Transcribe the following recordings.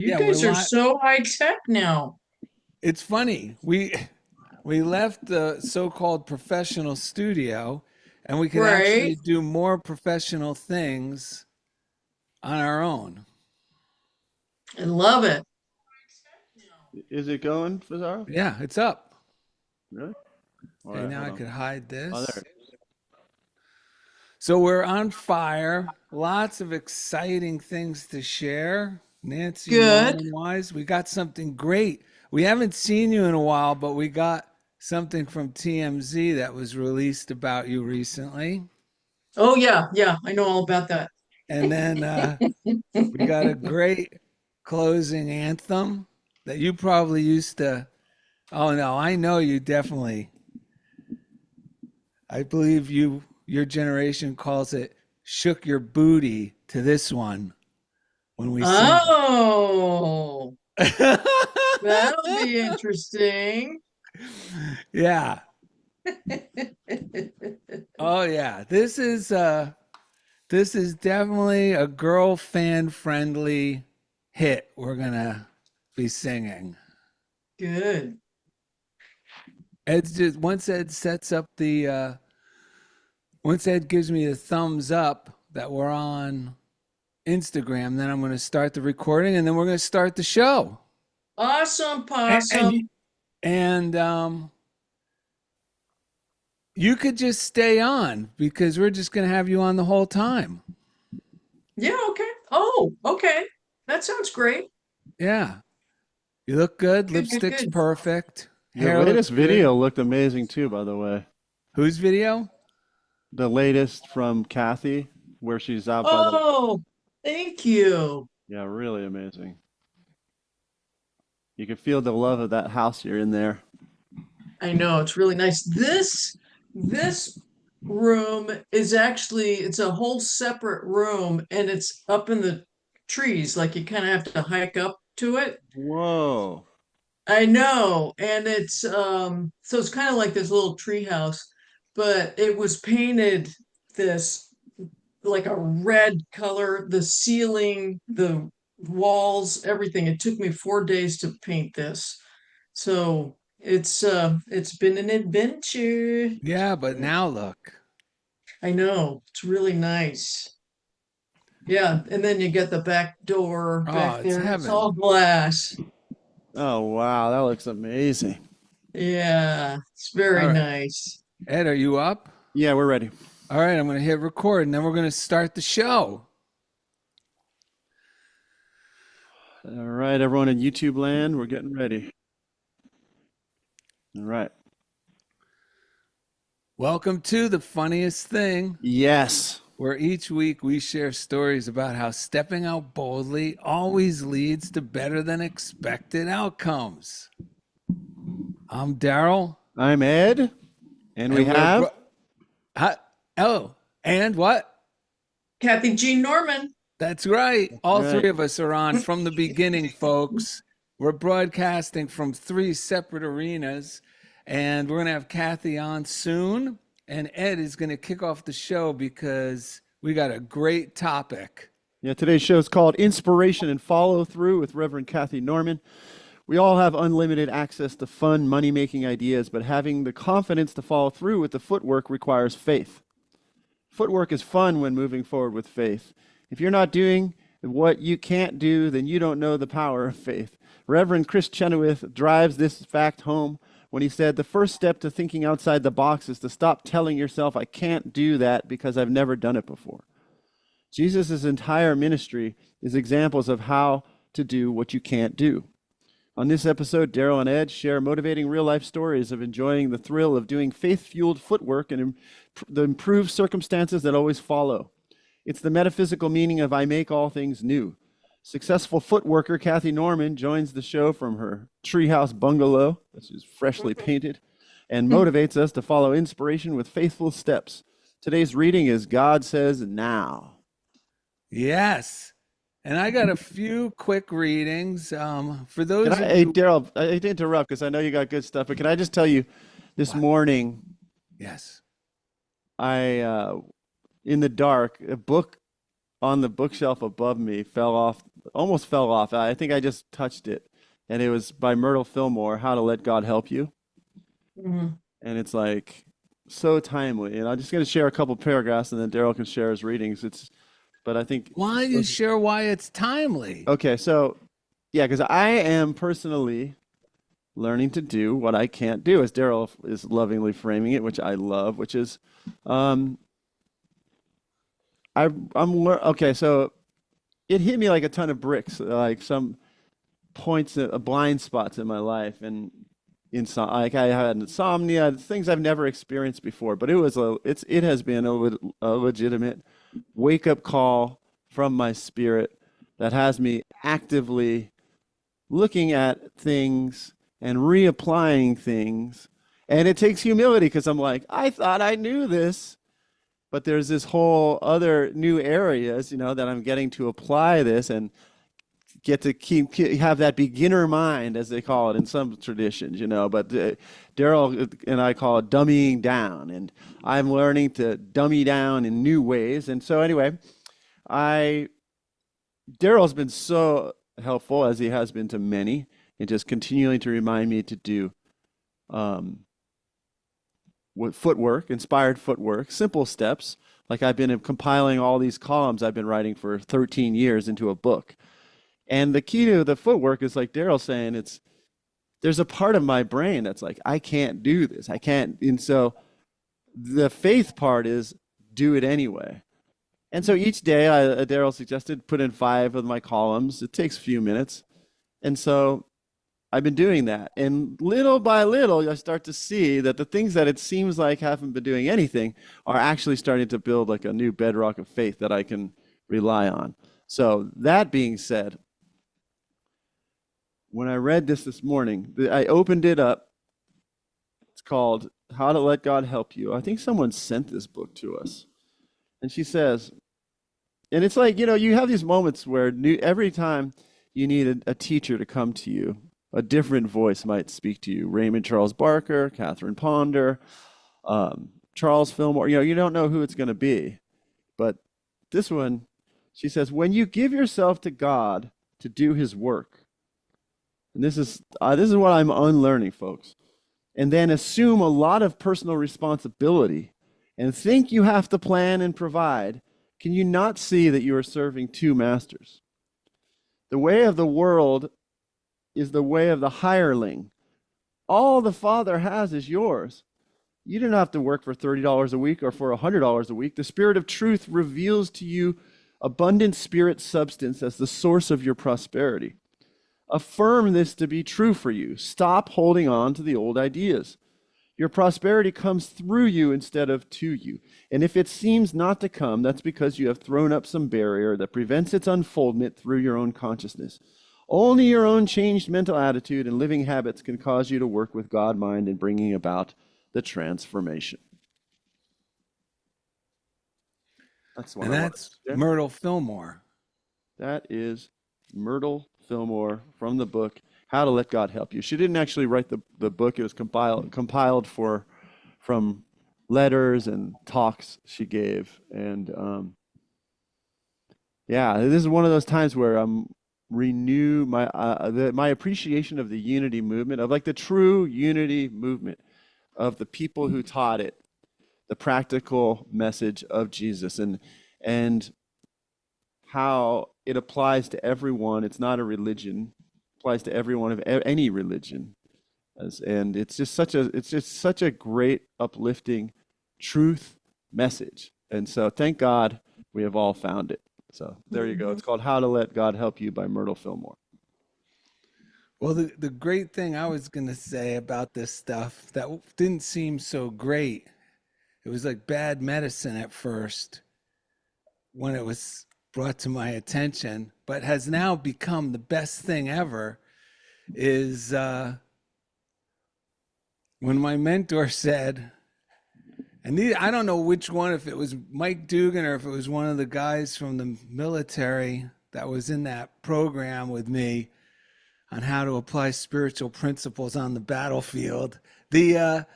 You Yeah, we're guys are live. so high tech now. It's funny. We left the so-called professional studio and we could actually Right. do more professional things on our own. I love it. Is it going, Fazaro? Yeah, it's up. Really? All Okay, right, now hold I on. could hide Oh, there this. it is. So we're on fire. Lots of exciting things to share. Nancy Good. Norman wise, we got something great. We haven't seen you in a while, but we got something from TMZ that was released about you recently. Oh yeah, yeah. I know all about that. And then we got a great closing anthem that you probably used to. Oh no, I know you definitely. I believe your generation calls it "shook your booty" to this one when we sing Oh, it. that'll be interesting. Yeah. Oh yeah. This is definitely a girl fan friendly hit we're gonna be singing. Good. Ed's just once Ed sets up the once Ed gives me a thumbs up that we're on Instagram, then I'm going to start the recording, and then we're going to start the show. Awesome, And and, possum. and you could just stay on because we're just going to have you on the whole time. Yeah, okay. Oh, okay. That sounds great. Yeah, you look good. Good, good, Lipstick's good. perfect. Your Hair looks latest good. video looked amazing too, by the way. Whose video? The latest from Cathy, where she's out by the, Oh, thank you. yeah, really amazing. You can feel the love of that house you're in there. I know it's really nice. This room is actually it's a whole separate room and it's up in the trees, like you kind of have to hike up to it. Whoa. I know, and it's so it's kind of like this little tree house, but it was painted this like a red color, the ceiling, the walls, everything. It took me 4 days to paint this. So it's been an adventure. Yeah, but now look. I know. It's really nice. Yeah, and then you get the back door Oh, back it's there. It's all heaven. glass. Oh, wow. That looks amazing. Yeah, it's All very right. nice. Ed, are you up? Yeah, we're ready. All right, I'm going to hit record and then we're going to start the show. All right, everyone in YouTube land, we're getting ready. All right. Welcome to The Funniest Thing, Yes. where each week we share stories about how stepping out boldly always leads to better than expected outcomes. I'm Darrell, I'm Ed, and we and we're have. oh, and what? Cathy Jean Norman. That's right. All Right. three of us are on from the beginning, folks. We're broadcasting from three separate arenas, and we're going to have Cathy on soon. And Ed is going to kick off the show because we got a great topic. Yeah, today's show is called Inspiration and Follow Through with Reverend Cathy Norman. We all have unlimited access to fun, money making ideas, but having the confidence to follow through with the footwork requires faith. Footwork is fun when moving forward with faith. If you're not doing what you can't do, then you don't know the power of faith. Reverend Chris Chenoweth drives this fact home when he said, the first step to thinking outside the box is to stop telling yourself, I can't do that because I've never done it before. Jesus' entire ministry is examples of how to do what you can't do. On this episode, Darrell and Ed share motivating real-life stories of enjoying the thrill of doing faith-fueled footwork and the improved circumstances that always follow. It's the metaphysical meaning of I make all things new. Successful footworker Cathy Norman joins the show from her treehouse bungalow, which is freshly painted, and motivates us to follow inspiration with faithful steps. Today's reading is God Says Now. Yes. And I got a few quick readings. For those of Hey, you, Darrell, I hate to interrupt because I know you got good stuff, but can I just tell you, this what? morning, Yes. I, in the dark, a book on the bookshelf above me fell off, almost fell off. I think I just touched it. And it was by Myrtle Fillmore, How to Let God Help You. Mhm. And it's like so timely. And I'm just going to share a couple paragraphs and then Darrell can share his readings. But I think, Why don't you share why it's timely? okay, so yeah, because I am personally learning to do what I can't do, as Darrell is lovingly framing it, which I love, which is, um, okay, so it hit me like a ton of bricks, like some points, blind spots in my life, and like I had insomnia, things I've never experienced before. But it has been a legitimate wake up call from my spirit that has me actively looking at things and reapplying things. And it takes humility because I'm like, I thought I knew this, but there's this whole other new areas, that I'm getting to apply this and get to have that beginner mind, as they call it in some traditions, But Darrell and I call it dummying down, and I'm learning to dummy down in new ways. And so anyway, Darrell's been so helpful, as he has been to many, in just continuing to remind me to do footwork, inspired footwork, simple steps. Like I've been compiling all these columns I've been writing for 13 years into a book. And the key to the footwork is, like Darrell's saying, there's a part of my brain that's like, I can't do this. I can't. And so the faith part is do it anyway. And so each day, Darrell suggested put in 5 of my columns. It takes a few minutes. And so I've been doing that. And little by little, I start to see that the things that it seems like haven't been doing anything are actually starting to build like a new bedrock of faith that I can rely on. So that being said, when I read this morning, I opened it up. It's called How to Let God Help You. I think someone sent this book to us. And she says, and it's like, you have these moments where every time you need a teacher to come to you, a different voice might speak to you. Raymond Charles Barker, Catherine Ponder, Charles Fillmore. You don't know who it's going to be. But this one, she says, when you give yourself to God to do his work, and this is what I'm unlearning, folks, and then assume a lot of personal responsibility and think you have to plan and provide, can you not see that you are serving 2 masters? The way of the world is the way of the hireling. All the Father has is yours. You don't have to work for $30 a week or for $100 a week. The Spirit of truth reveals to you abundant spirit substance as the source of your prosperity. Affirm this to be true for you. Stop holding on to the old ideas. Your prosperity comes through you instead of to you. And if it seems not to come, that's because you have thrown up some barrier that prevents its unfoldment through your own consciousness. Only your own changed mental attitude and living habits can cause you to work with God mind in bringing about the transformation. That's what And that's Myrtle Fillmore. That is Myrtle Fillmore from the book How to Let God Help You. She didn't actually write the book. It was compiled from letters and talks she gave. And this is one of those times where I'm renew my appreciation of the unity movement, of like the true unity movement of the people who taught it, the practical message of Jesus, and how it applies to everyone. It's not a religion; it applies to everyone of any religion, and it's just such a great uplifting truth message. And so, thank God we have all found it. So there you go. It's called How to Let God Help You by Myrtle Fillmore. Well, the great thing I was going to say about this stuff that didn't seem so great, it was like bad medicine at first when it was brought to my attention, but has now become the best thing ever, is when my mentor said, and I don't know which one, if it was Mike Dugan or if it was one of the guys from the military that was in that program with me on how to apply spiritual principles on the battlefield. The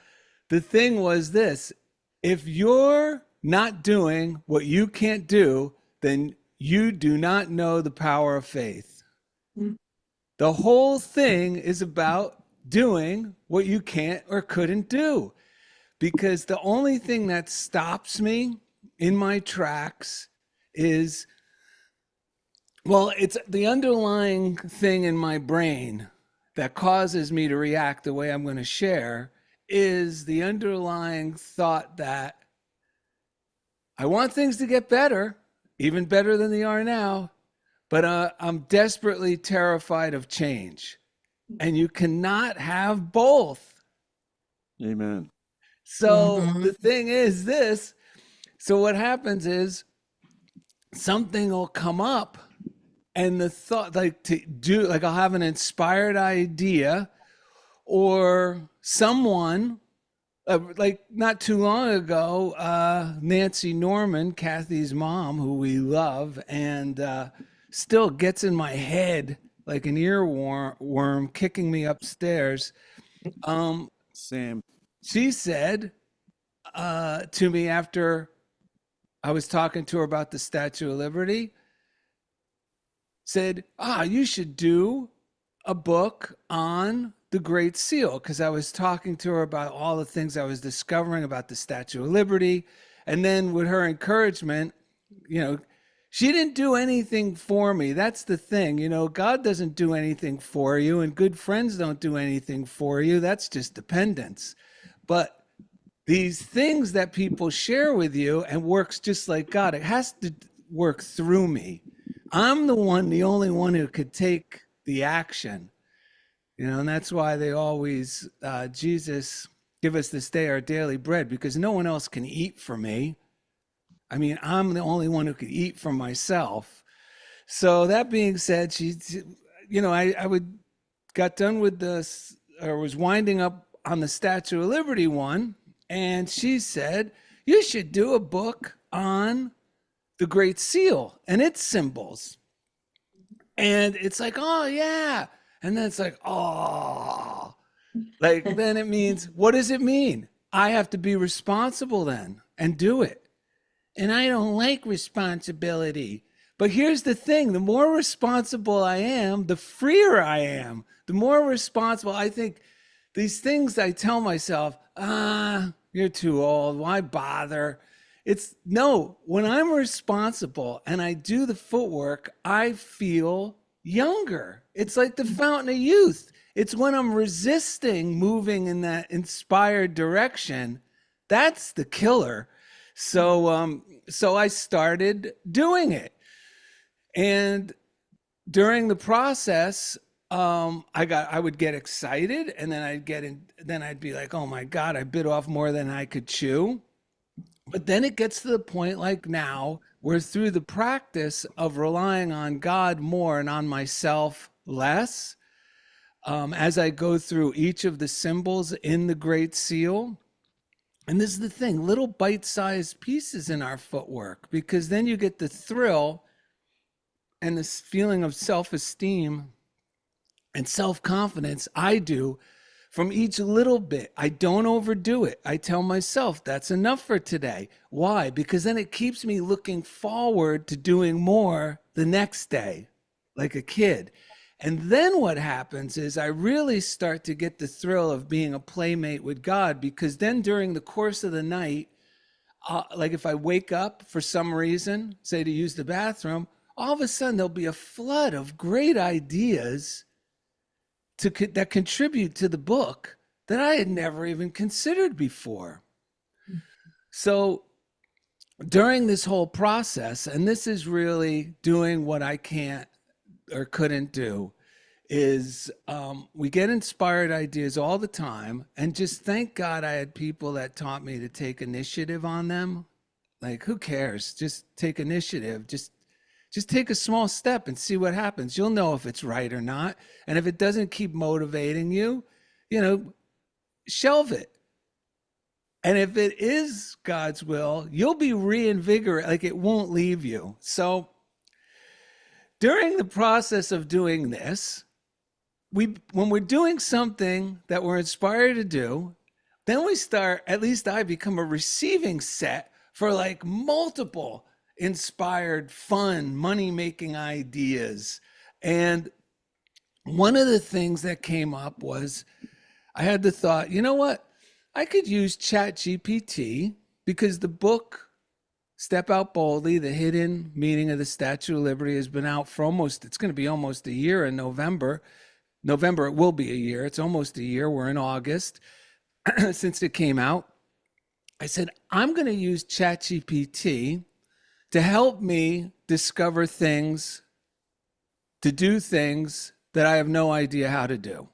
thing was this: if you're not doing what you can't do, then you do not know the power of faith. Mm. The whole thing is about doing what you can't or couldn't do. Because the only thing that stops me in my tracks is, well, it's the underlying thing in my brain that causes me to react the way I'm going to share is the underlying thought that I want things to get better, even better than they are now, but I'm desperately terrified of change. And you cannot have both. Amen. So Mhm. the thing is this. So what happens is something will come up and the thought, like to do, like I'll have an inspired idea or someone, like not too long ago, Nancy Norman, Cathy's mom, who we love, and still gets in my head like an earworm kicking me upstairs. Um, Sam. she said to me after I was talking to her about the Statue of Liberty, said, you should do a book on the Great Seal, because I was talking to her about all the things I was discovering about the Statue of Liberty. And then with her encouragement, she didn't do anything for me. That's the thing. God doesn't do anything for you, and good friends don't do anything for you. That's just dependence. But these things that people share with you and works just like God, it has to work through me. I'm the only one who could take the action. And that's why they always, Jesus, give us this day our daily bread, because no one else can eat for me. I mean, I'm the only one who could eat for myself. So that being said, I got done with this, or was winding up on the Statue of Liberty one, and she said, you should do a book on the Great Seal and its symbols. And it's like, oh, yeah. And then it's like, oh, like then it means, what does it mean? I have to be responsible then and do it. And I don't like responsibility. But here's the thing, the more responsible I am, the freer I am. The more responsible, I think these things I tell myself, you're too old, why bother? It's no, when I'm responsible and I do the footwork, I feel younger. It's like the fountain of youth. It's when I'm resisting moving in that inspired direction. That's the killer. So I started doing it. And during the process, I would get excited, and then I'd be like, oh my God, I bit off more than I could chew. But then it gets to the point like now where through the practice of relying on God more and on myself less, as I go through each of the symbols in the Great Seal. And this is the thing, little bite-sized pieces in our footwork, because then you get the thrill and this feeling of self-esteem and self-confidence, I do, from each little bit. I don't overdo it. I tell myself that's enough for today. Why? Because then it keeps me looking forward to doing more the next day, like a kid. And then what happens is I really start to get the thrill of being a playmate with God, because then during the course of the night, like if I wake up for some reason, say to use the bathroom, all of a sudden there'll be a flood of great ideas that contribute to the book that I had never even considered before. So during this whole process, and this is really doing what I can't or couldn't do, is we get inspired ideas all the time, and just thank God I had people that taught me to take initiative on them. Like, who cares? Just take initiative. Just take a small step and see what happens. You'll know if it's right or not. And if it doesn't keep motivating you, shelve it. And if it is God's will, you'll be reinvigorated. Like, it won't leave you. So during the process of doing this, when we're doing something that we're inspired to do, then we start, at least I become a receiving set for like multiple. inspired, fun, money-making ideas. And one of the things that came up was I had the thought, you know what? I could use ChatGPT because the book Step Out Boldly, The Hidden Meaning of the Statue of Liberty has been out for it's going to be almost a year in November. November, it will be a year. It's almost a year. We're in August since it came out. I said, I'm going to use ChatGPT to help me discover things, to do things that I have no idea how to do.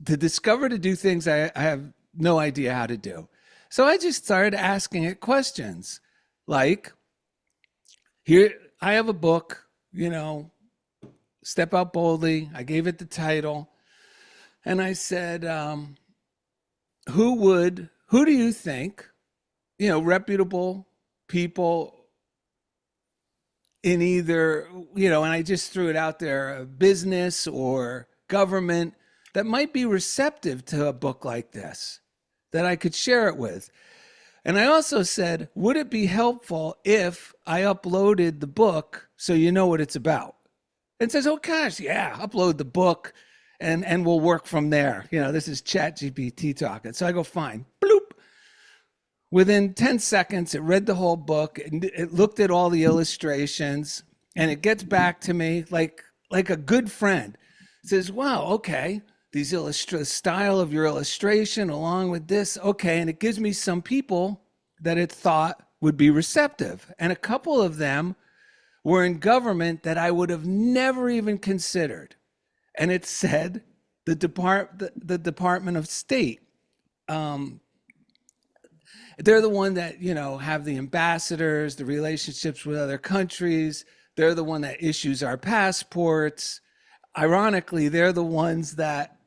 To do things I have no idea how to do. So I just started asking it questions like, here, I have a book, Step Out Boldly. I gave it the title. And I said, who do you think, reputable people in either, and I just threw it out there, business or government that might be receptive to a book like this, that I could share it with. And I also said, would it be helpful if I uploaded the book so you know what it's about? And it says, oh gosh, yeah, upload the book and we'll work from there. This is ChatGPT talking. So I go, fine. Bloop. Within 10 seconds, it read the whole book, and it looked at all the illustrations, and it gets back to me like a good friend. It says, wow, okay, the style of your illustration along with this, okay, and it gives me some people that it thought would be receptive. And a couple of them were in government that I would have never even considered. And it said the Department of State. They're the one that, have the ambassadors, the relationships with other countries. They're the one that issues our passports. Ironically, they're the ones that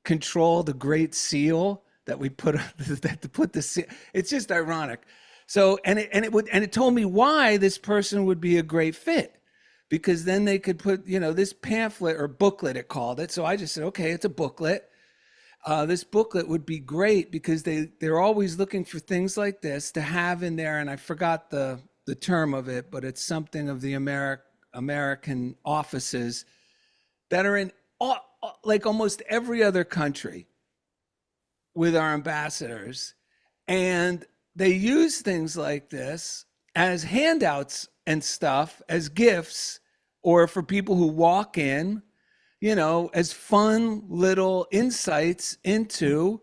control the Great Seal that we put the seal. It's just ironic. So, and it told me why this person would be a great fit, because then they could put, this pamphlet or booklet, it called it. So I just said, okay, it's a booklet. This booklet would be great because they're always looking for things like this to have in there. And I forgot the term of it, but it's something of the American offices that are in like almost every other country with our ambassadors. And they use things like this as handouts and stuff, as gifts, or for people who walk in, as fun little insights into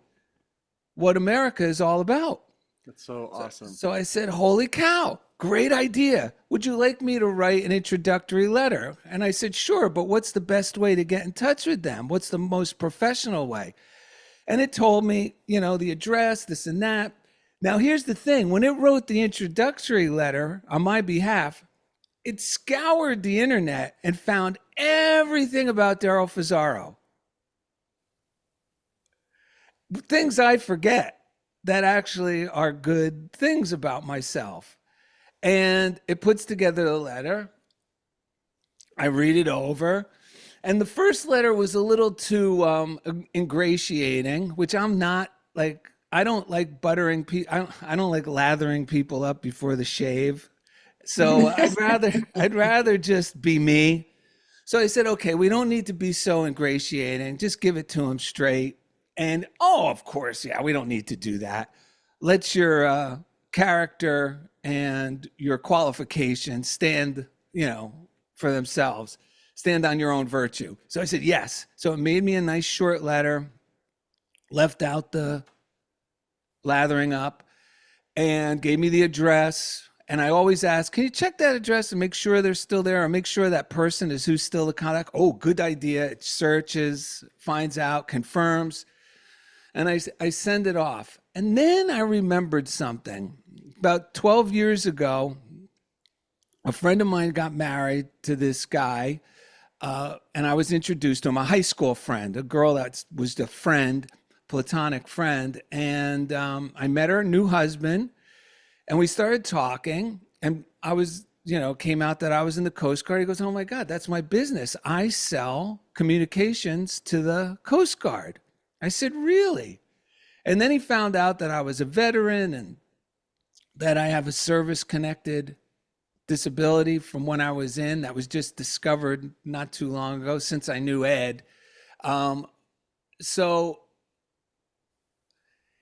what America is all about. That's so awesome. So I said, holy cow, great idea. Would you like me to write an introductory letter? And I said, sure, but what's the best way to get in touch with them? What's the most professional way? And it told me, the address, this and that. Now, here's the thing. When it wrote the introductory letter on my behalf, it scoured the internet and found everything about Darrell Fazaro. Things I forget that actually are good things about myself. And it puts together the letter. I read it over. And the first letter was a little too ingratiating, which I'm not like. I don't like buttering people. I don't like lathering people up before the shave. So I'd rather just be me. So I said, okay, we don't need to be so ingratiating. Just give it to him straight. And of course, yeah, we don't need to do that. Let your character and your qualifications stand, for themselves. Stand on your own virtue. So I said, yes. So it made me a nice short letter, left out the lathering up, and gave me the address. And I always ask, can you check that address and make sure they're still there, or make sure that person is who's still the contact? Oh, good idea. It searches, finds out, confirms. And I send it off. And then I remembered something. About 12 years ago, a friend of mine got married to this guy, and I was introduced to him, a high school friend, a girl that was a friend, platonic friend. And I met her new husband, and we started talking, and I was, came out that I was in the Coast Guard. He goes, oh my God, that's my business. I sell communications to the Coast Guard. I said, really? And then he found out that I was a veteran and that I have a service-connected disability from when I was in, that was just discovered not too long ago, since I knew Ed. So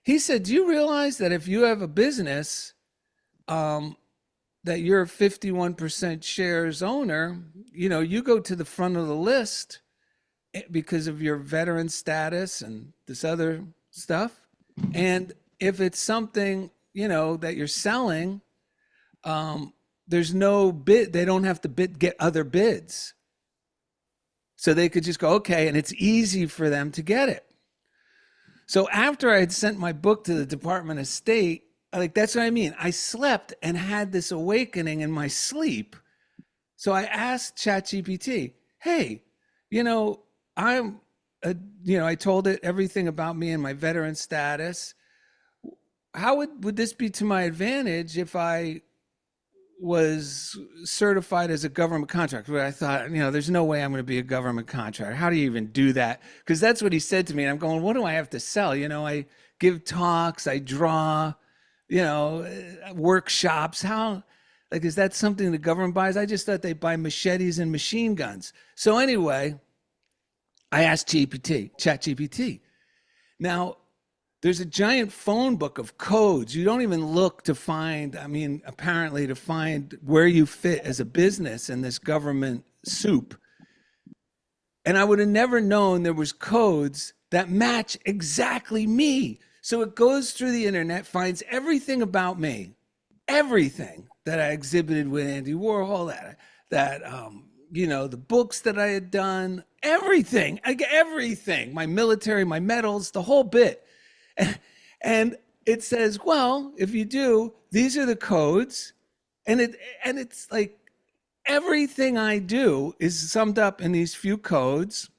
he said, do you realize that if you have a business, that you're a 51% shares owner, you go to the front of the list because of your veteran status and this other stuff. And if it's something, that you're selling, there's no bid. They don't have to get other bids. So they could just go, okay. And it's easy for them to get it. So after I had sent my book to the Department of State, that's what I mean. I slept and had this awakening in my sleep. So I asked ChatGPT, hey, I told it everything about me and my veteran status. How would this be to my advantage if I was certified as a government contractor? But I thought, there's no way I'm going to be a government contractor. How do you even do that? Because that's what he said to me. And I'm going, what do I have to sell? I give talks, I draw, workshops. How, is that something the government buys? I just thought they buy machetes and machine guns. So anyway, I asked ChatGPT. Now, there's a giant phone book of codes. You don't even look to find, apparently to find where you fit as a business in this government soup. And I would have never known there was codes that match exactly me. So it goes through the internet, finds everything about me, everything that I exhibited with Andy Warhol, the books that I had done, everything, my military, my medals, the whole bit. And it says, well, if you do, these are the codes. And it's like everything I do is summed up in these few codes.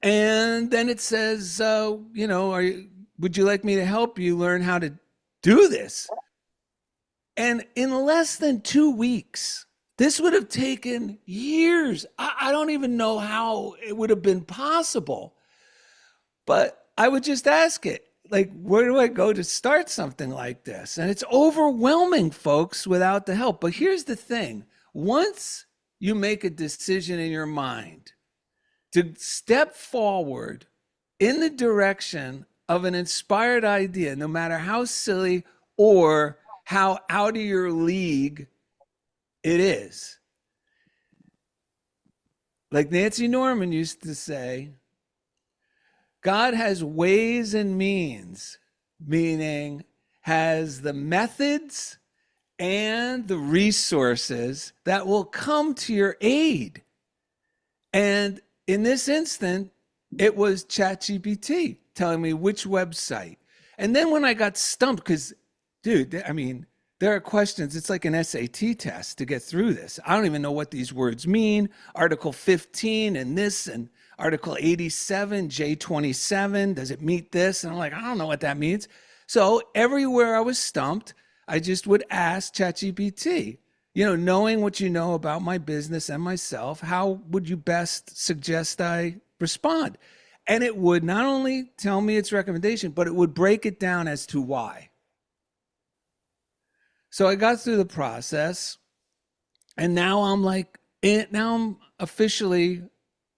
And then it says, would you like me to help you learn how to do this? And in less than 2 weeks, this would have taken years. I don't even know how it would have been possible. But I would just ask it, where do I go to start something like this? And it's overwhelming, folks, without the help. But here's the thing. Once you make a decision in your mind to step forward in the direction of an inspired idea, no matter how silly or how out of your league it is. Like Nancy Norman used to say, God has ways and means, meaning has the methods and the resources that will come to your aid. And in this instant, it was ChatGPT telling me which website. And then when I got stumped, because, dude, there are questions. It's like an SAT test to get through this. I don't even know what these words mean. Article 15 and this and Article 87, J27, does it meet this? And I'm like, I don't know what that means. So everywhere I was stumped, I just would ask ChatGPT, knowing what you know about my business and myself, how would you best suggest I respond? And it would not only tell me its recommendation, but it would break it down as to why. So I got through the process, and now I'm officially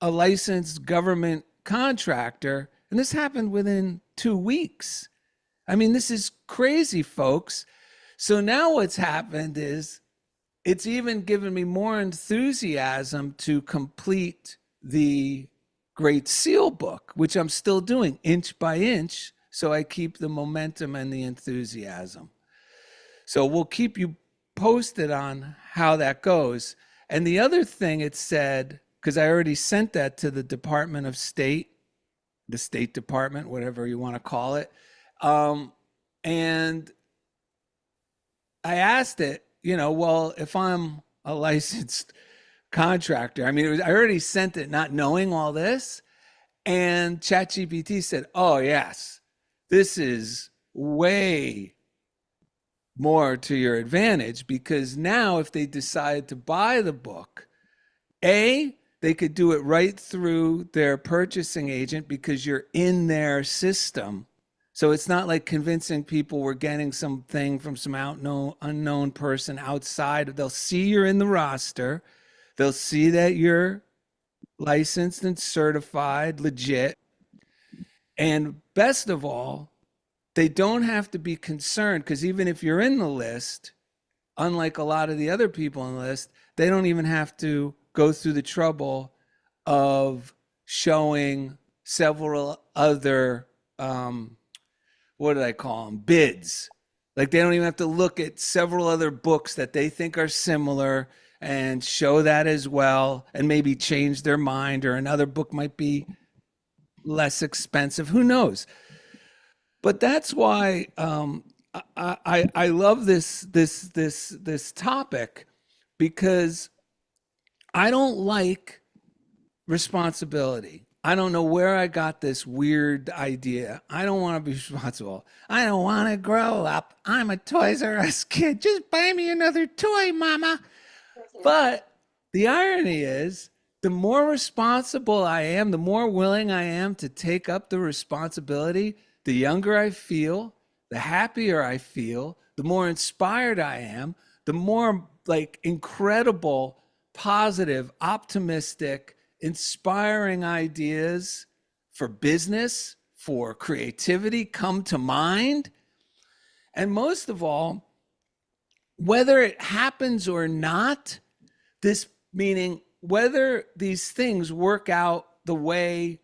a licensed government contractor. And this happened within 2 weeks. This is crazy, folks. So now what's happened is it's even given me more enthusiasm to complete the Great Seal book, which I'm still doing inch by inch. So I keep the momentum and the enthusiasm. So we'll keep you posted on how that goes. And the other thing it said, because I already sent that to the Department of State, the State Department, whatever you want to call it. And I asked it, well, if I'm a licensed contractor, I already sent it not knowing all this. And ChatGPT said, oh, yes, this is way more to your advantage, because now if they decide to buy the book, they could do it right through their purchasing agent because you're in their system. So it's not like convincing people we're getting something from some unknown person outside. They'll see you're in the roster. They'll see that you're licensed and certified, legit. And best of all, they don't have to be concerned, because even if you're in the list, unlike a lot of the other people on the list, they don't even have to go through the trouble of showing several other, what do I call them, bids. Like, they don't even have to look at several other books that they think are similar and show that as well, and maybe change their mind, or another book might be less expensive. Who knows? But that's why I love this topic, because I don't like responsibility. I don't know where I got this weird idea. I don't want to be responsible. I don't want to grow up. I'm a Toys R Us kid. Just buy me another toy, mama. But the irony is, the more responsible I am, the more willing I am to take up the responsibility, the younger I feel, the happier I feel, the more inspired I am, the more like incredible, positive, optimistic, inspiring ideas for business, for creativity come to mind. And most of all, whether it happens or not, this meaning whether these things work out the way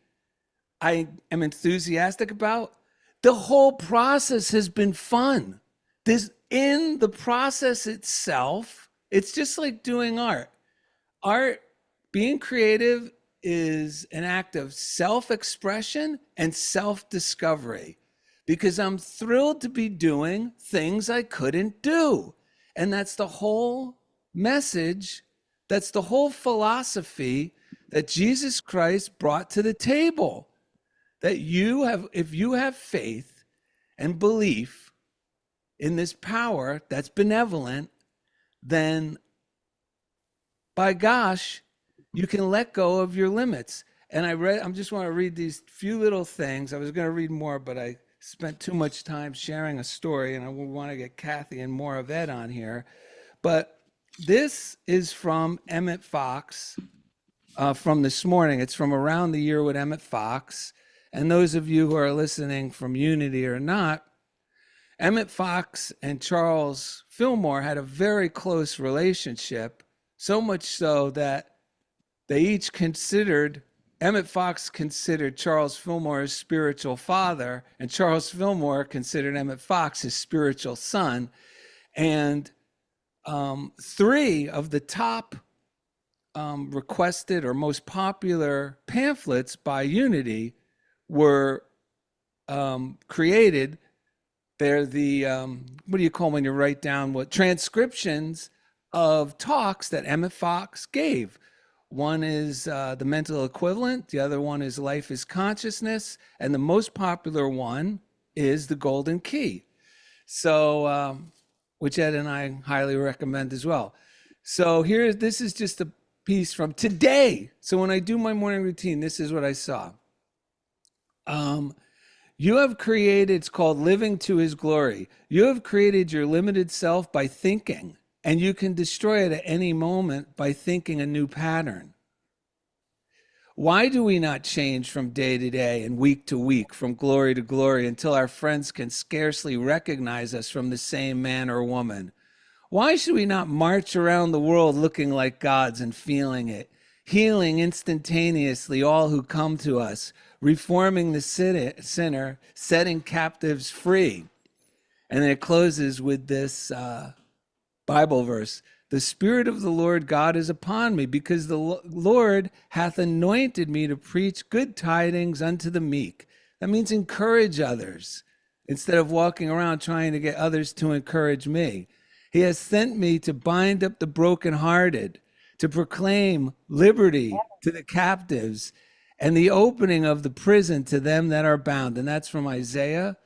I am enthusiastic about, the whole process has been fun. In the process itself, it's just like doing art. Art, being creative, is an act of self-expression and self-discovery, because I'm thrilled to be doing things I couldn't do. And that's the whole message. That's the whole philosophy that Jesus Christ brought to the table. That if you have faith and belief in this power that's benevolent, then by gosh, you can let go of your limits. And I just want to read these few little things. I was going to read more, but I spent too much time sharing a story, and I want to get Cathy and more of Ed on here. But this is from Emmett Fox, from this morning. It's from Around the Year with Emmett Fox. And those of you who are listening from Unity or not, Emmett Fox and Charles Fillmore had a very close relationship, so much so that they each Emmett Fox considered Charles Fillmore his spiritual father, and Charles Fillmore considered Emmett Fox his spiritual son. And three of the top requested or most popular pamphlets by Unity were created. They're the, what do you call when you write down transcriptions of talks that Emmett Fox gave. One is The Mental Equivalent. The other one is Life is Consciousness. And the most popular one is The Golden Key. So, which Ed and I highly recommend as well. So this is just a piece from today. So when I do my morning routine, this is what I saw. You have created, it's called Living to His Glory. You have created your limited self by thinking, and you can destroy it at any moment by thinking a new pattern. Why do we not change from day to day and week to week, from glory to glory, until our friends can scarcely recognize us from the same man or woman? Why should we not march around the world looking like gods and feeling it, healing instantaneously all who come to us, reforming the sinner, setting captives free? And then it closes with this Bible verse. The Spirit of the Lord God is upon me, because the Lord hath anointed me to preach good tidings unto the meek. That means encourage others instead of walking around trying to get others to encourage me. He has sent me to bind up the brokenhearted, to proclaim liberty to the captives, and the opening of the prison to them that are bound. And that's from Isaiah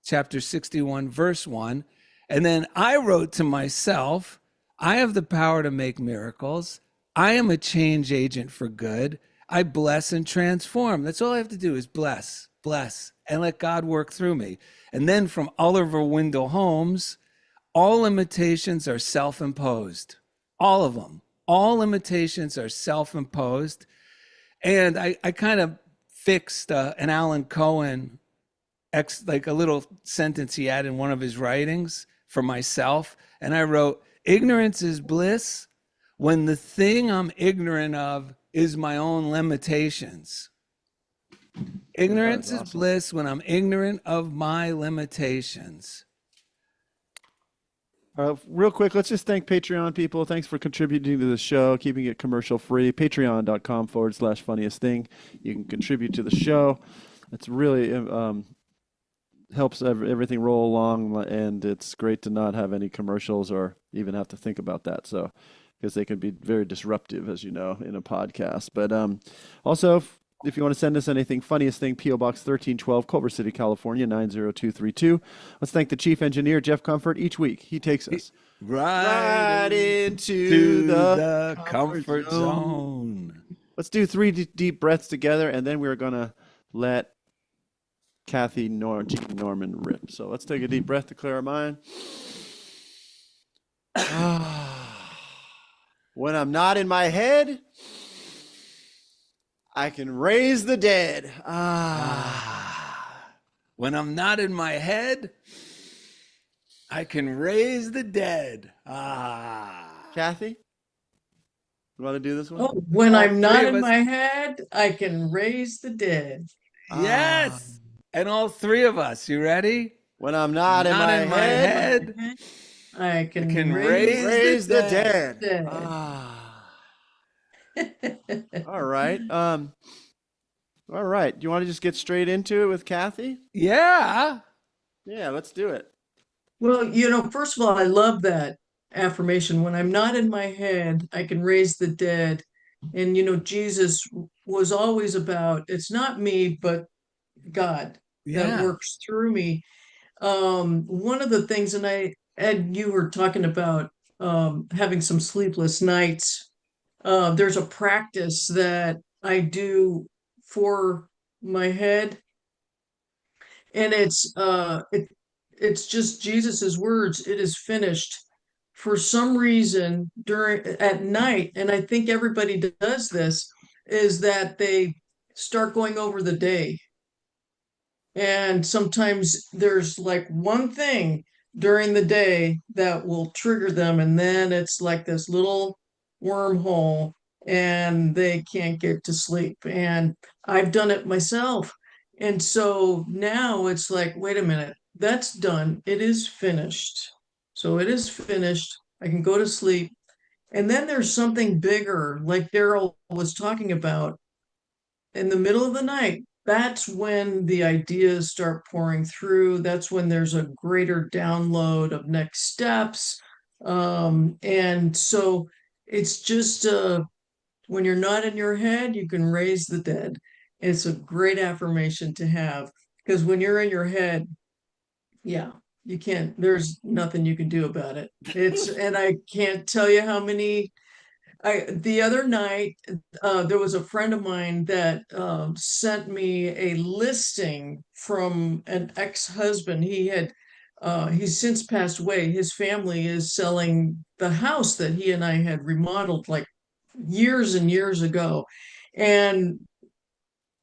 chapter 61, verse 1. And then I wrote to myself, I have the power to make miracles. I am a change agent for good. I bless and transform. That's all I have to do is bless, bless, and let God work through me. And then from Oliver Wendell Holmes, all limitations are self-imposed. All of them. All limitations are self-imposed. And I kind of fixed an Alan Cohen, like a little sentence he had in one of his writings for myself. And I wrote, ignorance is bliss when the thing I'm ignorant of is my own limitations. Ignorance is bliss when I'm ignorant of my limitations. Real quick, let's just thank Patreon people. Thanks for contributing to the show, keeping it commercial free. Patreon.com/funniest thing. You can contribute to the show. It's really helps everything roll along, and it's great to not have any commercials or even have to think about that. So, because they can be very disruptive, as you know, in a podcast. But also, if you want to send us anything, funniest thing, P.O. Box 1312, Culver City, California, 90232. Let's thank the chief engineer, Jeff Comfort. Each week, he takes us right into the comfort zone. Let's do 3 deep breaths together, and then we're going to let Cathy Norman rip. So let's take a deep breath to clear our mind. When I'm not in my head, I can raise the dead. When I'm not in my head, I can raise the dead. Kathy, you want to do this one? Oh, when All I'm not three of in us. my head, I can raise the dead. Yes. And all three of us. You ready? When I'm not in my head, I I can can raise the dead. dead. All right. All right. Do you want to just get straight into it with Kathy? Yeah. Yeah, let's do it. Well, first of all, I love that affirmation. When I'm not in my head, I can raise the dead. And, Jesus was always about, it's not me, but God that Yeah. works through me. One of the things, and Ed, you were talking about having some sleepless nights. There's a practice that I do for my head, and it's just Jesus's words. It is finished. For some reason, during at night, and I think everybody does this, is that they start going over the day. And sometimes there's like one thing during the day that will trigger them, and then it's like this little wormhole, and they can't get to sleep. And I've done it myself. And so now it's like, wait a minute, that's done. It is finished. So it is finished. I can go to sleep. And then there's something bigger, like Darrell was talking about in the middle of the night. That's when the ideas start pouring through. That's when there's a greater download of next steps. And so it's just when you're not in your head, you can raise the dead. It's a great affirmation to have, because when you're in your head, yeah, you can't, there's nothing you can do about it. And I can't tell you how many the other night, there was a friend of mine that sent me a listing from an ex-husband. He's since passed away. His family is selling the house that he and I had remodeled like years and years ago. And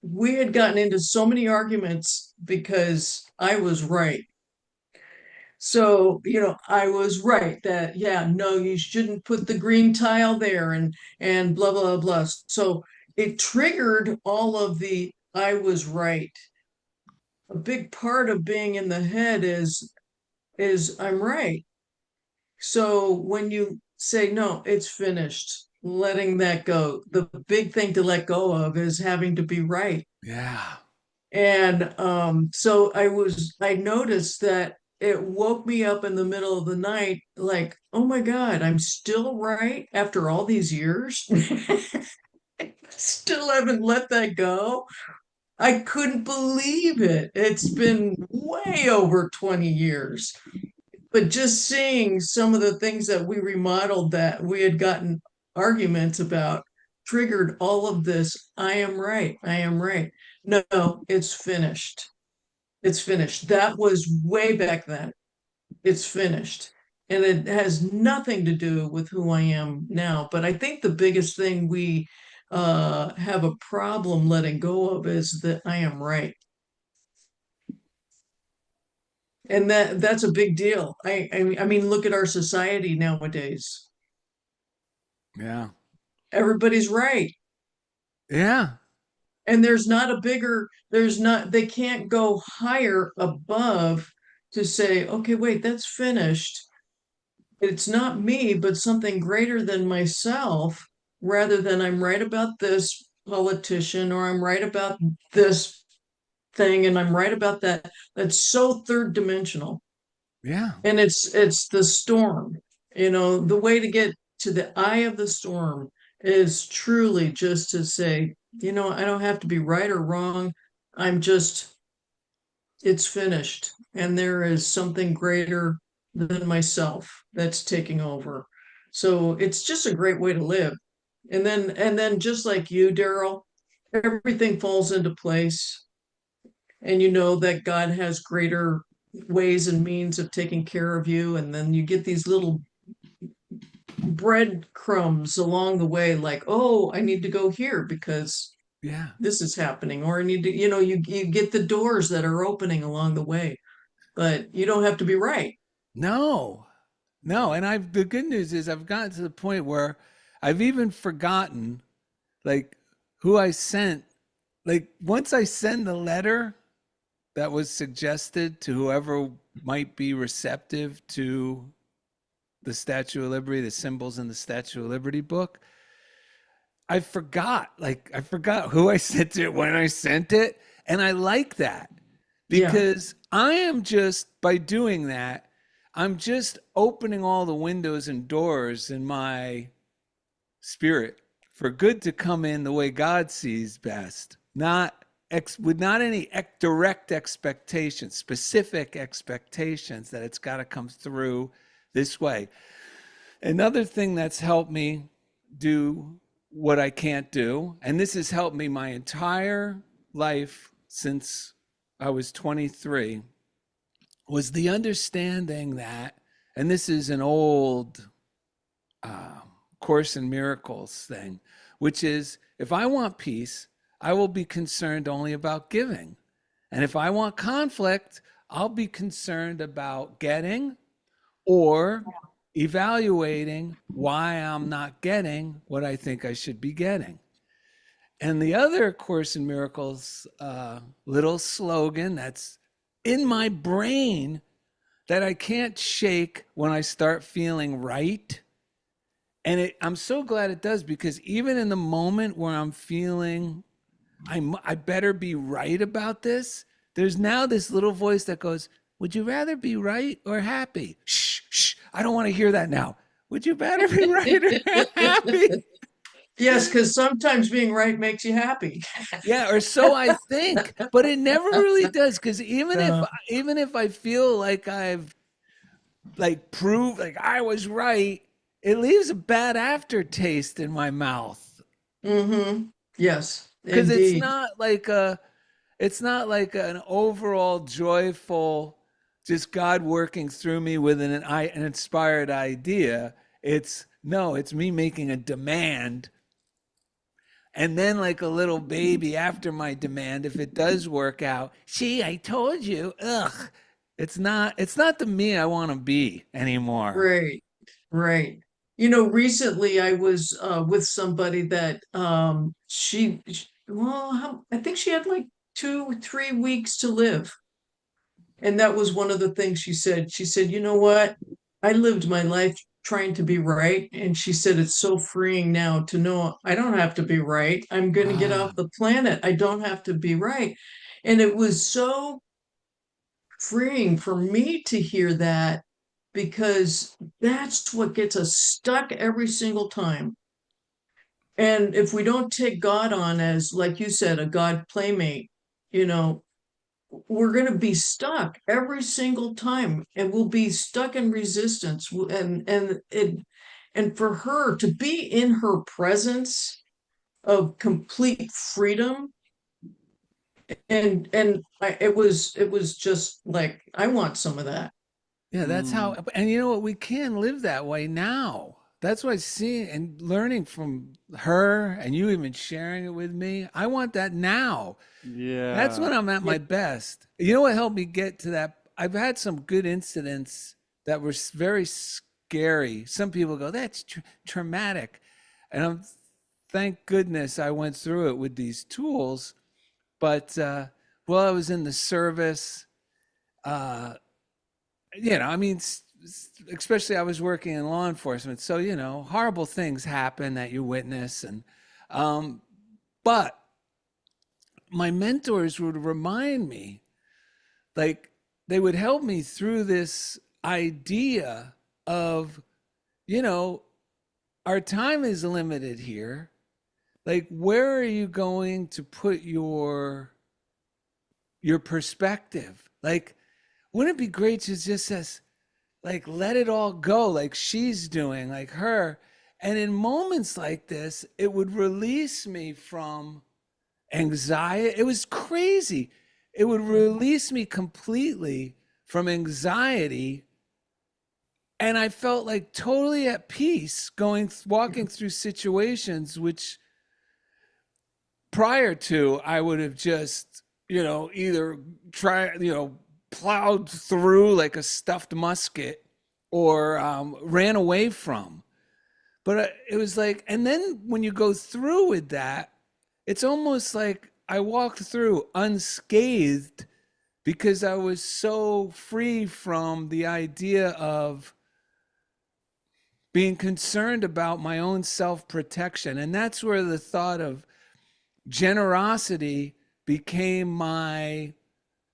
we had gotten into so many arguments because I was right. So, I was right that, yeah, no, you shouldn't put the green tile there and blah, blah, blah. So it triggered all of the I was right. A big part of being in the head is I'm right. So when you say no, it's finished, letting that go. The big thing to let go of is having to be right. Yeah. And so I noticed that it woke me up in the middle of the night, like, oh my God, I'm still right after all these years. Still haven't let that go. I couldn't believe it. It's been way over 20 years. But just seeing some of the things that we remodeled that we had gotten arguments about triggered all of this. I am right. I am right. No, it's finished. It's finished. That was way back then. It's finished. And it has nothing to do with who I am now. But I think the biggest thing we have a problem letting go of is that I am right. And that's a big deal. I mean, look at our society nowadays. Yeah. Everybody's right. Yeah. And there's not, they can't go higher above to say, okay, wait, that's finished. It's not me, but something greater than myself, rather than I'm right about this politician or I'm right about this thing and I'm right about that. That's so third dimensional. Yeah. And it's the storm. The way to get to the eye of the storm is truly just to say, I don't have to be right or wrong. I'm just, it's finished. And there is something greater than myself that's taking over. So it's just a great way to live. And then just like you, Darrell, everything falls into place. And you know that God has greater ways and means of taking care of you. And then you get these little breadcrumbs along the way, like, oh, I need to go here because Yeah. this is happening, or I need to, you get the doors that are opening along the way, but you don't have to be right. No. No. And the good news is I've gotten to the point where I've even forgotten like who I sent. Like once I send the letter that was suggested to whoever might be receptive to the Statue of Liberty, the symbols in the Statue of Liberty book, I forgot who I sent it, when I sent it. And I like that Yeah. because I am just, by doing that, I'm just opening all the windows and doors in my spirit for good to come in the way God sees best, not with not any direct expectations, specific expectations that it's got to come through this way. Another thing that's helped me do what I can't do, and this has helped me my entire life since I was 23, was the understanding that, and this is an old uh, Course in Miracles thing, which is if I want peace, I will be concerned only about giving. And if I want conflict, I'll be concerned about getting or evaluating why I'm not getting what I think I should be getting. And the other Course in Miracles little slogan that's in my brain that I can't shake when I start feeling right. And I'm so glad it does, because even in the moment where I'm feeling I better be right about this, there's now this little voice that goes, would you rather be right or happy? Shh, shh, I don't want to hear that now. Would you better be right or happy? Yes, because sometimes being right makes you happy. Yeah, or so I think, but it never really does, because Uh, even if I feel like I've like proved like I was right, it leaves a bad aftertaste in my mouth, mm-hmm. Yes, because indeed. it's not like an overall joyful, just God working through me with an inspired idea. It's no, it's me making a demand. And then, like a little baby, after my demand, if it does work out, see, I told you, ugh, it's not the me I want to be anymore. Right, right. Recently I was with somebody that well, I think she had like 2, 3 weeks to live. And that was one of the things she said. She said, you know what? I lived my life trying to be right. And she said, it's so freeing now to know I don't have to be right. I'm going to get Ah, off the planet. I don't have to be right. And it was so freeing for me to hear that, because that's what gets us stuck every single time. And if we don't take God on as, like you said, a God playmate, you know, we're going to be stuck every single time, and we'll be stuck in resistance. And for her to be in her presence of complete freedom it was just like I want some of that. Yeah, that's how, Mm, and you know what? We can live that way now. That's what I see and learning from her and you even sharing it with me. I want that now. That's yeah. when I'm at Yeah. my best. You know what helped me get to that? I've had some good incidents that were very scary. Some people go, that's traumatic. And thank goodness I went through it with these tools. But while I was in the service, uh, I mean, especially I was working in law enforcement. So, horrible things happen that you witness. Um, but my mentors would remind me, like, they would help me through this idea of, you know, our time is limited here. Like, where are you going to put your perspective? Like, wouldn't it be great to just says, like, let it all go, like she's doing, like her. And in moments like this, it would release me from anxiety. It was crazy. It would release me completely from anxiety. And I felt like totally at peace walking through situations which prior to I would have just, either plowed through like a stuffed musket or ran away from. But it was like, and then when you go through with that, it's almost like I walked through unscathed because I was so free from the idea of being concerned about my own self protection. And that's where the thought of generosity became my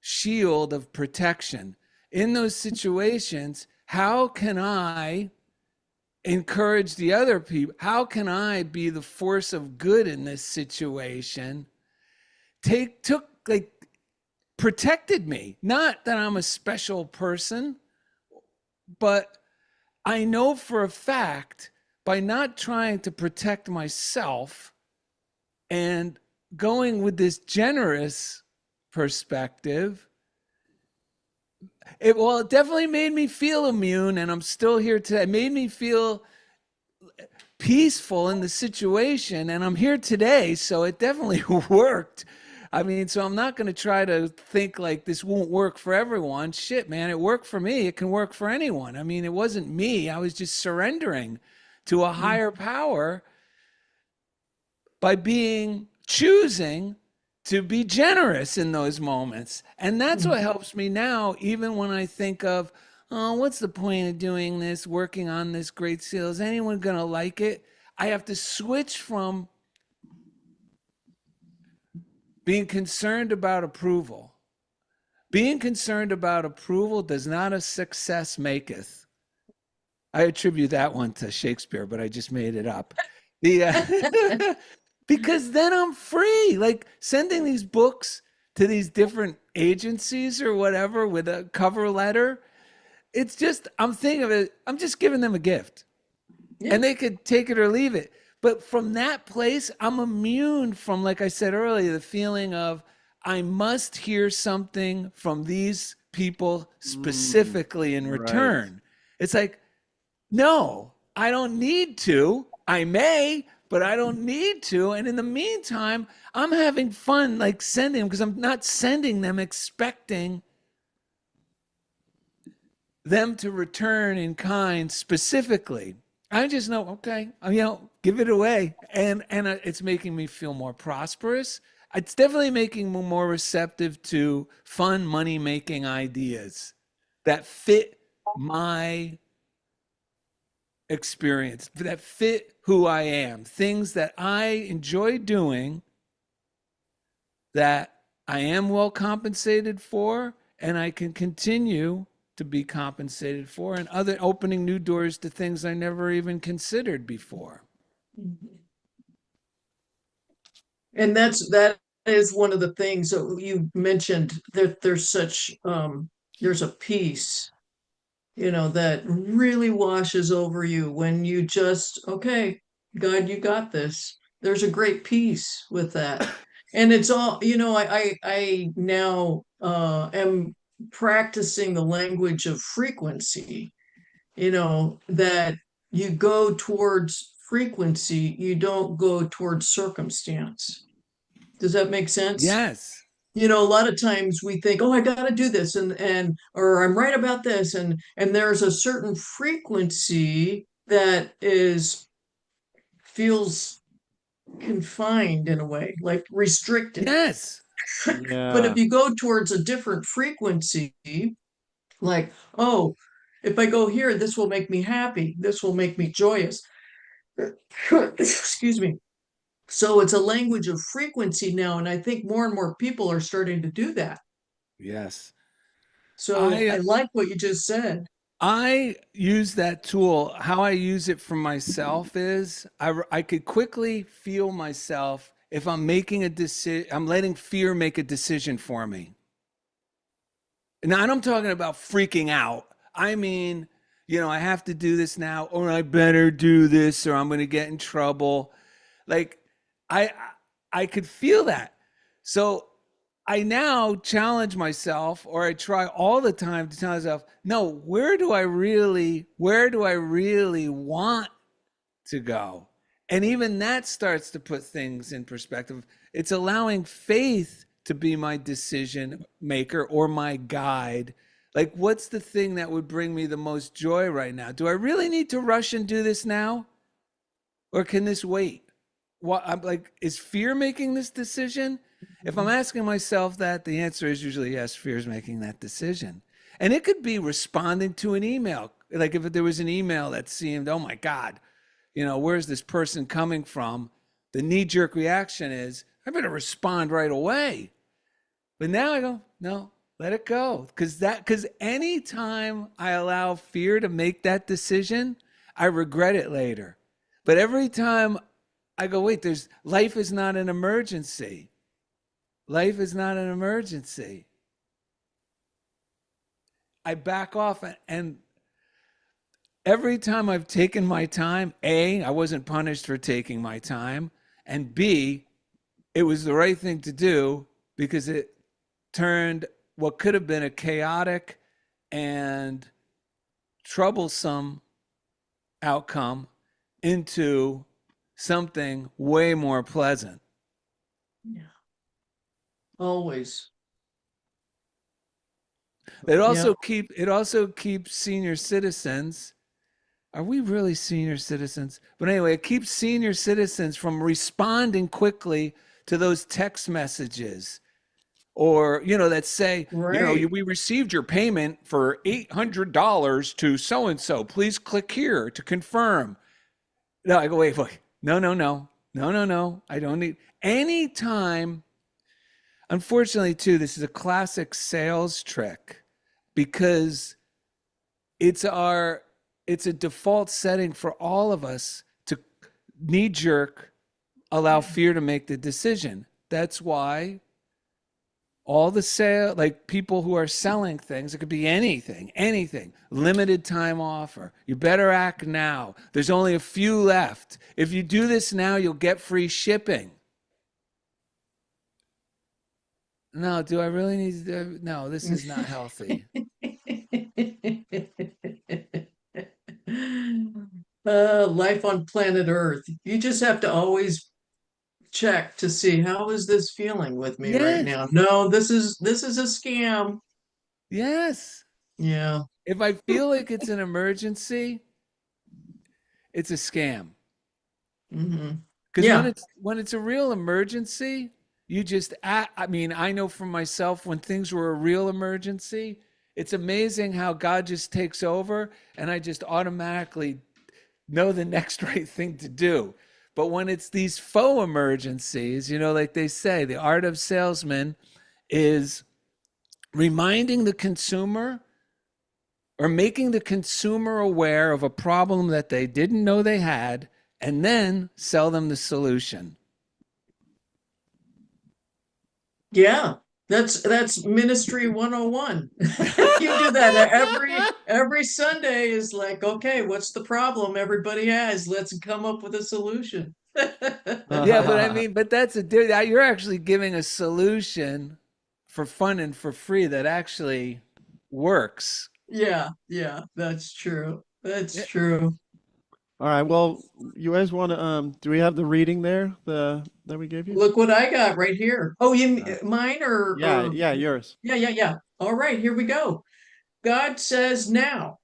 shield of protection. In those situations, how can I encourage the other people? How can I be the force of good in this situation? Took like protected me. Not that I'm a special person, but I know for a fact by not trying to protect myself and going with this generous perspective, it definitely made me feel immune, and I'm still here today. It made me feel peaceful in the situation, and I'm here today, so it definitely worked. I mean, so I'm not going to try to think like this won't work for everyone. Shit, man, it worked for me. It can work for anyone. I mean, it wasn't me. I was just surrendering to a higher power by choosing to be generous in those moments. And that's what helps me now, even when I think of, oh, what's the point of doing this, working on this great seal? Is anyone going to like it? I have to switch from being concerned about approval. Being concerned about approval does not a success maketh. I attribute that one to Shakespeare, but I just made it up. The because then I'm free. Like sending these books to these different agencies or whatever with a cover letter. It's just I'm thinking of it. I'm just giving them a gift, Yeah. and they could take it or leave it. But from that place, I'm immune from, like I said earlier, the feeling of I must hear something from these people Mm, specifically in right. return. It's like, no, I don't need to. I may, but I don't need to. And in the meantime, I'm having fun like sending them because I'm not sending them expecting them to return in kind specifically. I just know, okay, give it away, and it's making me feel more prosperous. It's definitely making me more receptive to fun money making ideas that fit my experience, that fit who I am, things that I enjoy doing, that I am well compensated for, and I can continue to be compensated for, and other opening new doors to things I never even considered before. And that is one of the things that you mentioned that there's a peace, that really washes over you when you just, okay, God, you got this. There's a great peace with that. And it's all, I now am practicing the language of frequency, that you go towards frequency, you don't go towards circumstance. Does that make sense? Yes. A lot of times we think, oh, I got to do this, and or I'm right about this, and there's a certain frequency that is feels confined in a way, like restricted. Yes. But Yeah. if you go towards a different frequency, like, oh, if I go here, this will make me happy, this will make me joyous. Excuse me. So it's a language of frequency now, and I think more and more people are starting to do that. Yes. So I I like what you just said. I use that tool. How I use it for myself is I could quickly feel myself if I'm making a decision, I'm letting fear make a decision for me. Now, I'm talking about freaking out. I mean, I have to do this now, or I better do this, or I'm going to get in trouble. Like, I I could feel that. So I now challenge myself, or I try all the time to tell myself, no, where do I really want to go? And even that starts to put things in perspective. It's allowing faith to be my decision maker or my guide. Like, what's the thing that would bring me the most joy right now? Do I really need to rush and do this now? Or can this wait? What I'm like, is fear making this decision? If I'm asking myself that, the answer is usually yes, fear is making that decision. And it could be responding to an email. Like if there was an email that seemed, oh my God, where's this person coming from? The knee jerk reaction is, I better respond right away. But now I go, no, let it go. Because anytime I allow fear to make that decision, I regret it later. But every time I go, wait, life is not an emergency. Life is not an emergency. I back off, and every time I've taken my time, A, I wasn't punished for taking my time, and B, it was the right thing to do because it turned what could have been a chaotic and troublesome outcome into something way more pleasant. Yeah. Always. Yeah. It also keeps senior citizens. Are we really senior citizens? But anyway, it keeps senior citizens from responding quickly to those text messages or, that say, Right. we received your payment for $800 to so and so. Please click here to confirm. No, I go, wait. No, no, no. No, no, no. I don't need any time. Unfortunately, too, this is a classic sales trick because it's a default setting for all of us to knee jerk allow fear to make the decision. That's why all the sale, like people who are selling things, it could be anything, limited time offer. You better act now. There's only a few left. If you do this now, you'll get free shipping. No, do I really need to? No, this is not healthy. Life on planet Earth. You just have to always check to see how is this feeling with me right Yes, now. No, this is a scam. yes. Yeah. If I feel like it's an emergency, it's a scam. Hmm. Because Yeah. when it's a real emergency, you just act. I mean, I know from myself when things were a real emergency, it's amazing how God just takes over, and I just automatically know the next right thing to do. But when it's these faux emergencies, like they say, the art of salesman is reminding the consumer or making the consumer aware of a problem that they didn't know they had and then sell them the solution. Yeah. That's ministry 101. You do that every Sunday is like, okay, what's the problem everybody has? Let's come up with a solution. Yeah, but I mean, but that's you're actually giving a solution for fun and for free that actually works. Yeah, yeah, that's true. That's Yeah. true. All right. Well, you guys want to do we have the reading there that we gave you? Look what I got right here. Oh, All right. mine Yeah, or yeah, yours. yeah, yeah, yeah. All right, here we go. God says now.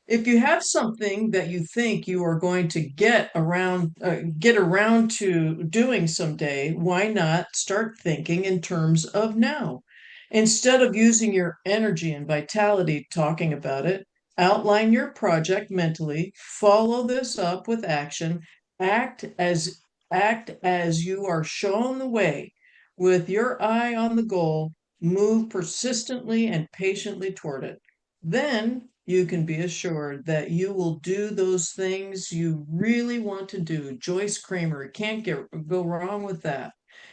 If you have something that you think you are going to get around to doing someday, why not start thinking in terms of now? Instead of using your energy and vitality talking about it, outline your project mentally, follow this up with action, act as act as you are shown the way, with your eye on the goal, move persistently and patiently toward it. Then you can be assured that you will do those things you really want to do. Joyce Kramer, can't go wrong with that.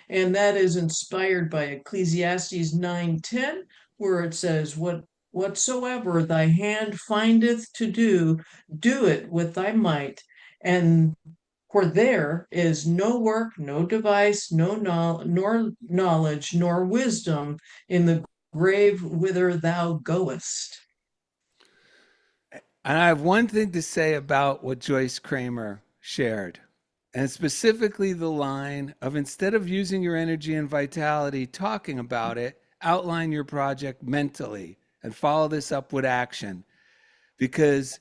And that is inspired by Ecclesiastes 9:10, where it says, Whatsoever thy hand findeth to do, do it with thy might. And for there is no work, no device, nor knowledge, nor wisdom in the grave whither thou goest. And I have one thing to say about what Joyce Kramer shared, and specifically the line of instead of using your energy and vitality talking about it, outline your project mentally and follow this up with action. Because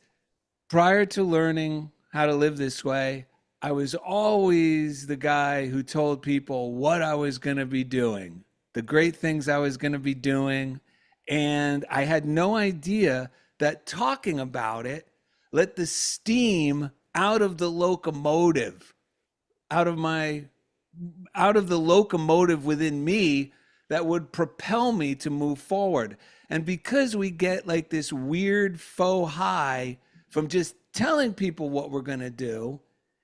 prior to learning how to live this way, I was always the guy who told people what I was going to be doing, the great things I was going to be doing. And I had no idea that talking about it let the steam out of the locomotive, out of my out of the locomotive within me that would propel me to move forward. And because we get like this weird faux high from just telling people what we're going to do,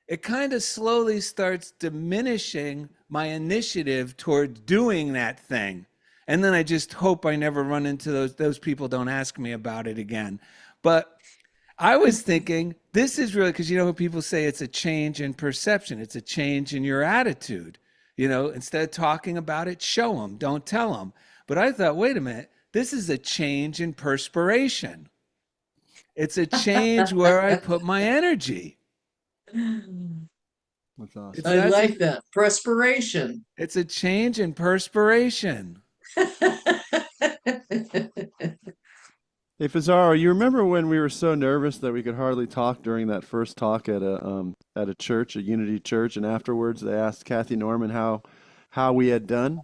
it kind of slowly starts diminishing my initiative toward doing that thing. And then I just hope I never run into those people don't ask me about it again. But I was thinking this is really because you know when people say it's a change in perception, it's a change in your attitude. You know, instead of talking about it, show them, don't tell them. But I thought, wait a minute, this is a change in perspiration. It's a change where I put my energy. That's It's awesome. I that's a like that. Perspiration. it's a change in perspiration. Hey Fazaro, you remember when we were so nervous that we could hardly talk during that first talk at a church, a Unity church, and afterwards they asked Cathy Norman how we had done?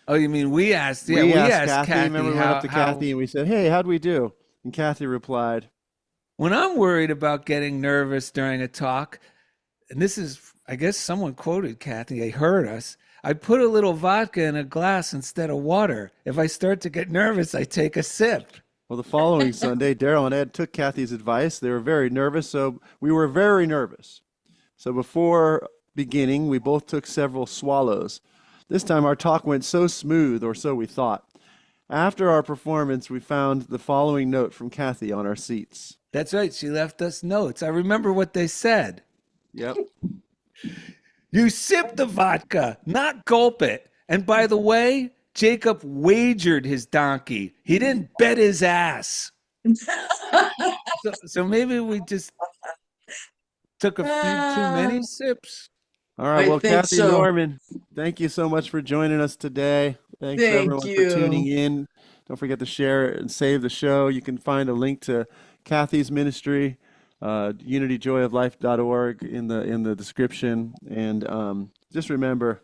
Oh, you mean we asked? Yeah, We we asked asked Cathy, remember Cathy we went up to how. Cathy and we said, "Hey, how'd we do?" And Cathy replied, When I'm worried about getting nervous during a talk, and this is, I guess someone quoted Cathy, they heard us. I put a little vodka in a glass instead of water. If I start to get nervous, I take a sip. well, the following Sunday, Darrell and Ed took Cathy's advice. They were very nervous, so we were very nervous. So before beginning, we both took several swallows. This time our talk went so smooth, or so we thought. After our performance, we found the following note from Cathy on our seats. That's right. She left us notes. I remember what they said. Yep. You sip the vodka, not gulp it. And by the way, Jacob wagered his donkey. He didn't bet his ass. So maybe we just took a few too many sips. All right. I Well, think Cathy so. Norman, thank you so much for joining us today. Thanks for Thank everyone for tuning you. in. Don't forget to share and save the show. You can find a link to Cathy's ministry, unityjoyoflife.org in the description. And just remember,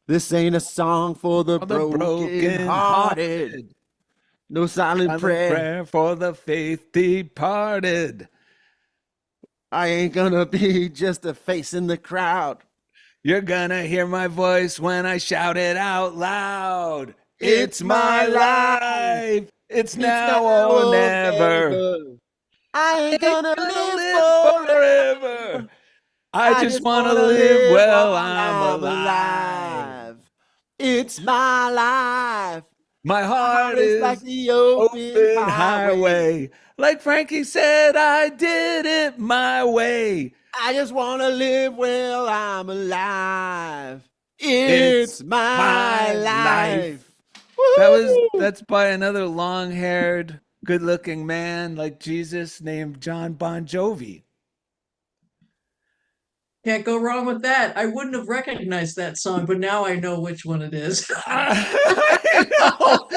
this ain't a song for the For the broken broken hearted. hearted, No silent silent prayer. prayer for the faith departed. I ain't gonna be just a face in the crowd. You're gonna hear my voice when I shout it out loud. It's It's my my life. life. It's It's now now or or never. never. I ain't Ain't gonna gonna live live forever. forever. I I just just wanna wanna live live well while I'm I'm alive. alive. It's my life. My My heart heart is like is the open open highway. highway. Like Frankie said, I did it my way. I just want to live while I'm alive. It's It's my my life. life. Woo-hoo! That's by another long-haired, good-looking man like Jesus named John Bon Jovi. Can't go wrong with that. I wouldn't have recognized that song, but now I know which one it is. I know.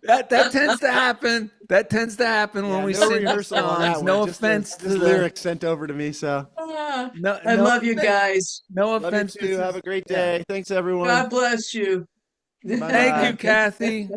That tends to happen. That tends to happen when Yeah, we no sing the rehearsal on songs. that one. No Just offense to just the lyrics sent over to me. So Ah, no I no love you guys. no love you offense. This too. Have is a great yeah. day. Thanks everyone. God bless you. Bye Thank bye. you, Cathy.